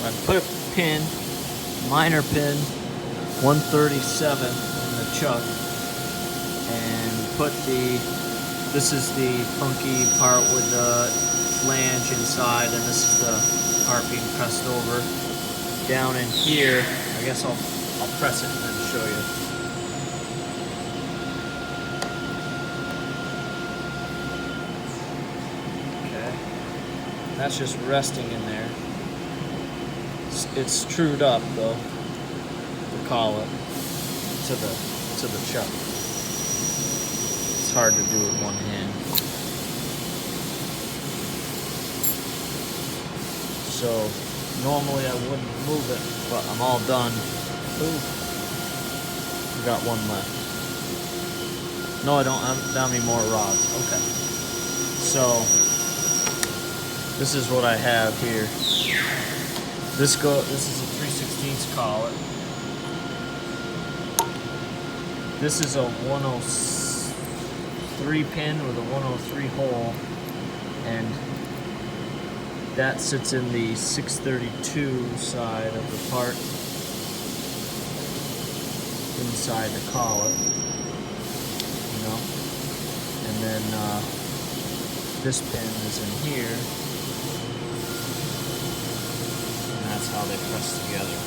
I put a pin, minor pin, 137 in the chuck, and put this is the funky part with the flange inside, and this is the part being pressed over. Down in here, I guess I'll press it and then show you. Okay, that's just resting in there. It's trued up though, the collet to the chuck. It's hard to do with one hand. So normally I wouldn't move it, but I'm all done. Ooh, we got one left. No, I don't have any more rods. Okay. So this is what I have here. This is a 3/16 collet. This is a 103 pin with a 103 hole, and that sits in the 632 side of the part inside the collet, you know. And then this pin is in here. That's how they press together.